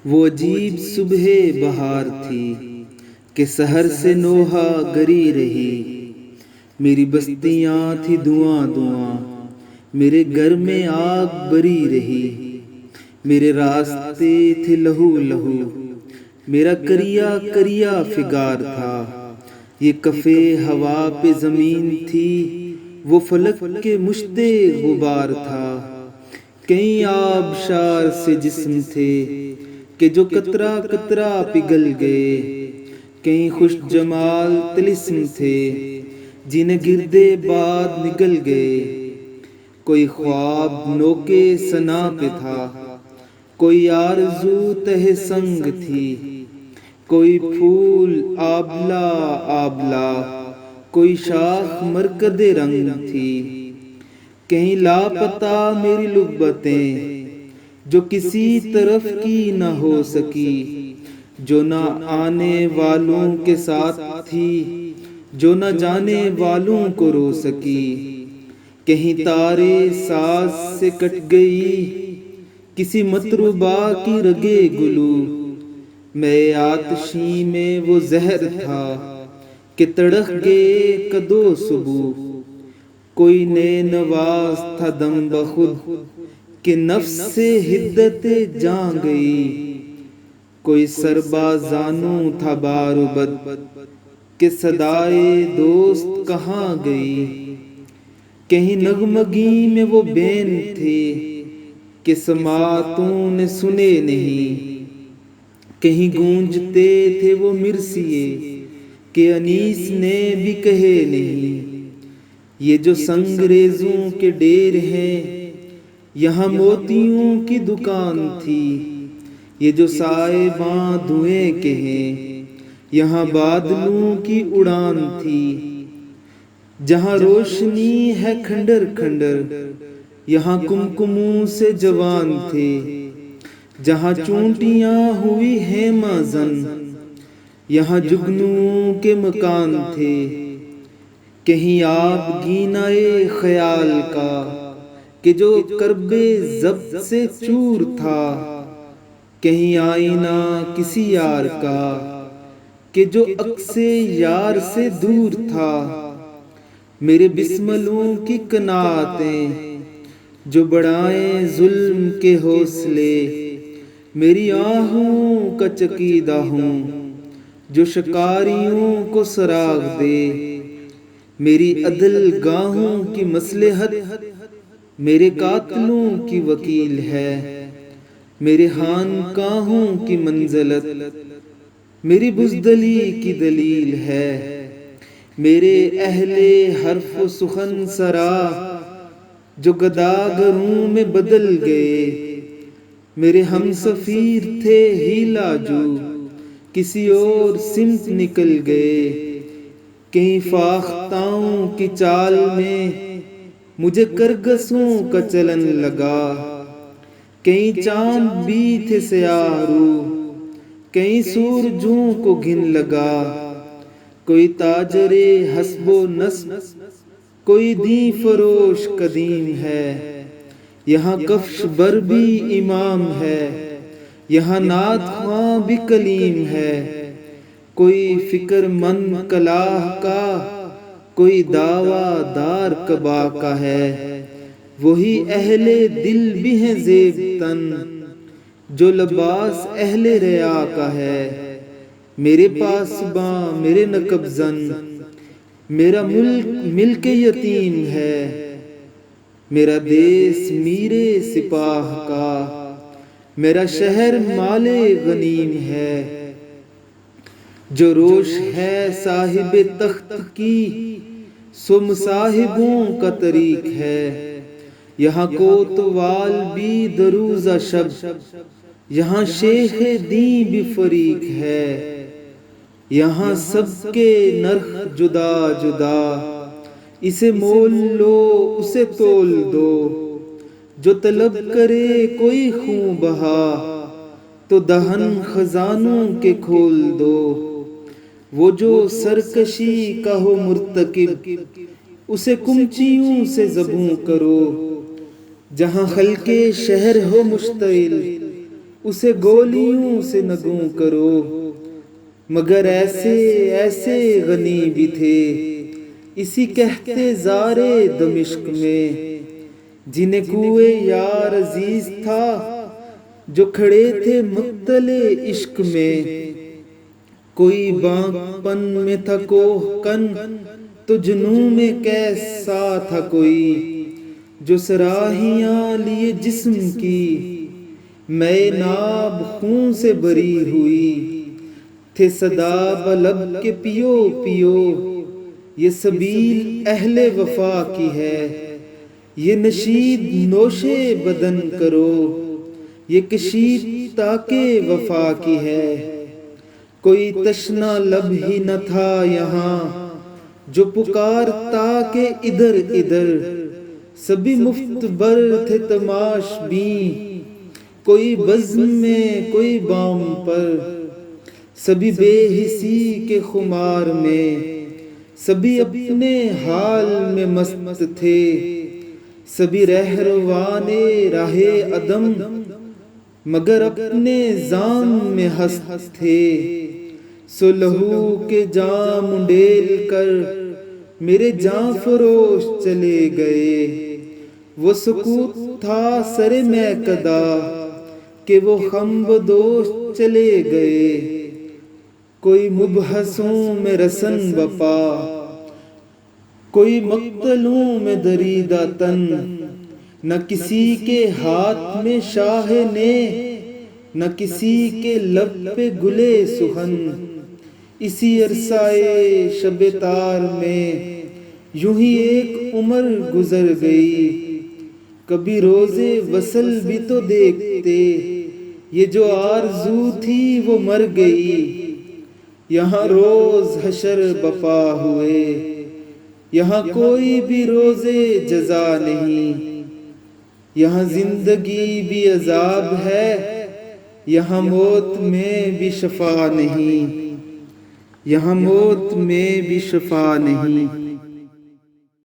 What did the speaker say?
وہ عجیب صبح بہار تھی کہ سحر سے نوحہ گری رہی۔ میری بستیاں تھی دھواں دھواں، میرے گھر میں آگ بری رہی۔ میرے راستے تھے لہو لہو، میرا کریا کریا فگار تھا۔ یہ کفے ہوا پہ زمین تھی، وہ فلک کے مشتے غبار تھا۔ کئی آبشار سے جسم تھے کہ جو قطرہ قطرہ پگھل گئے۔ کئی خوش جمال طلسم تھے جنہیں گردے باد نگل گئے۔ کوئی خواب نوکے ثنا پہ تھا، کوئی آرزو تہ سنگ تھی۔ کوئی پھول آبلہ آبلہ، کوئی شاخ مرکد رنگ تھی۔ کہیں لاپتہ میری لبتیں جو کسی طرف کی نہ ہو سکی، جو نہ آنے والوں کے ساتھ تھی، جو نہ جانے والوں کو رو سکی۔ کہیں تارے ساز سے کٹ گئی کسی مطربہ کی رگے گلو۔ میں آتشی میں وہ زہر تھا کہ تڑپ گئے کدو صبح۔ کوئی نے نواز تھا دم بخود کہ نفس سے حدت جاں گئی۔ کوئی سربازانوں تھا باربد کہ صدائے دوست کہاں گئی۔ کہیں نغمگی میں وہ بین تھے کہ سماعتوں نے سنے نہیں۔ کہیں گونجتے تھے وہ مرثیے کہ انیس نے بھی کہے نہیں۔ یہ جو سنگریزوں کے ڈیر ہیں، یہاں موتیوں کی دکان تھی۔ یہ جو سائباں دھوئیں کے ہیں، یہاں بادلوں کی اڑان تھی۔ جہاں روشنی ہے کھنڈر کھنڈر، یہاں کمکموں سے جوان تھے۔ جہاں چونٹیاں ہوئی ہیں مازن، یہاں جگنوؤں کے مکان تھے۔ کہیں آپ گینائے خیال کا کہ جو کرب ضبط سے چور تھا۔ کہیں آئینہ کسی یار کا کہ جو عکس یار سے دور تھا۔ میرے بسملوں کی قناعتیں جو بڑھائیں ظلم کے حوصلے۔ میری آہوں کا چکیدہ ہوں جو شکاریوں کو سراغ دے۔ میری عدل گاہوں کی مصلحت میرے قاتلوں کی وکیل ہے۔ میرے خانقاہوں کی منزلت میری بزدلی کی دلیل ہے۔ میرے اہل حرف و سخن سرا جو گداگروں میں بدل گئے۔ میرے ہم سفیر تھے ہیلا جو کسی اور سمت نکل گئے۔ کہیں فاختاؤں کی چال میں مجھے کرگسوں کا چلن لگا۔ کہیں چاند بھی تھے سیاہ رو، کہیں سورجوں کو گھن لگا۔ کوئی تاجر حسب و نسب، کوئی دین فروش قدیم ہے۔ یہاں کفش بر بھی امام ہے، یہاں نعت خواں بھی کلیم ہے۔ کوئی فکر مند کلاہ کا، کوئی دعویٰ دار قبا کا ہے۔ وہی اہل دل بھی ہیں زیب تن جو لباس اہل ریا کا ہے۔ میرے پاسباں میرے نقب زن، میرا ملک ملک یتیم ہے۔ میرا دیس میرے سپاہ کا، میرا شہر مال غنیم ہے۔ جو روش ہے صاحب تخت کی، سو مصاحبوں کا طریق ہے۔ یہاں کوتوال بھی دروزہ شب، یہاں شیخ دین بھی فریق ہے۔ یہاں سب کے نرخ جدا جدا، اسے مول لو اسے تول دو۔ جو طلب کرے کوئی خوں بہا، تو دہن خزانوں کے کھول دو۔ وہ جو سرکشی کا ہو مرتکب، اسے کمچیوں سے ذبح کرو۔ جہاں خلق شہر ہو مشتعل، اسے گولیوں سے نگوں کرو، مگر ایسے ایسے غنی بھی تھے اسی کہتے زارے دمشق میں، جنہیں کوئے یار عزیز تھا جو کھڑے تھے مقتلِ عشق میں۔ کوئی بانک پن میں تھا کوہ کن تو جنوں میں کیسا تھا کوئی، جو سراہیاں لیے جسم کی میں ناب خون سے بری ہوئی، تھے صدا بلب کے پیو پیو، یہ سبیل اہل وفا کی ہے، یہ نشید نوش بدن کرو، یہ کشید تاکہ وفا کی ہے۔ کوئی تشنا لب ہی نہ تھا یہاں جو پکارتا کہ ادھر ادھر، سبھی مفت بر تھے تماش بین، کوئی بزم میں کوئی بام پر، سبھی بے حسی کے خمار میں، سبھی اپنے حال میں مست تھے، سبھی رہروانے راہ عدم مگر اپنے زام میں ہست تھے۔ سو لہو کے جام انڈیل کر میرے جاں فروش چلے گئے، وہ سکوت تھا سر میکدہ کہ وہ خم بدوش چلے گئے۔ کوئی مبحثوں میں رسن بپا، کوئی مقتلوں میں دریدہ تن، نہ کسی کے ہاتھ میں شاہ نے، نہ کسی کے لب پہ گلے سخن۔ اسی عرصۂ شب تار میں یوں ہی ایک عمر گزر گئی، کبھی روزے وصل بھی تو دیکھتے، یہ جو آرزو تھی وہ مر گئی۔ یہاں روز حشر بپا ہوئے، یہاں کوئی بھی روزے جزا نہیں، یہاں زندگی بھی عذاب ہے، یہاں موت میں بھی شفا نہیں، یہاں موت میں بھی شفا نہیں۔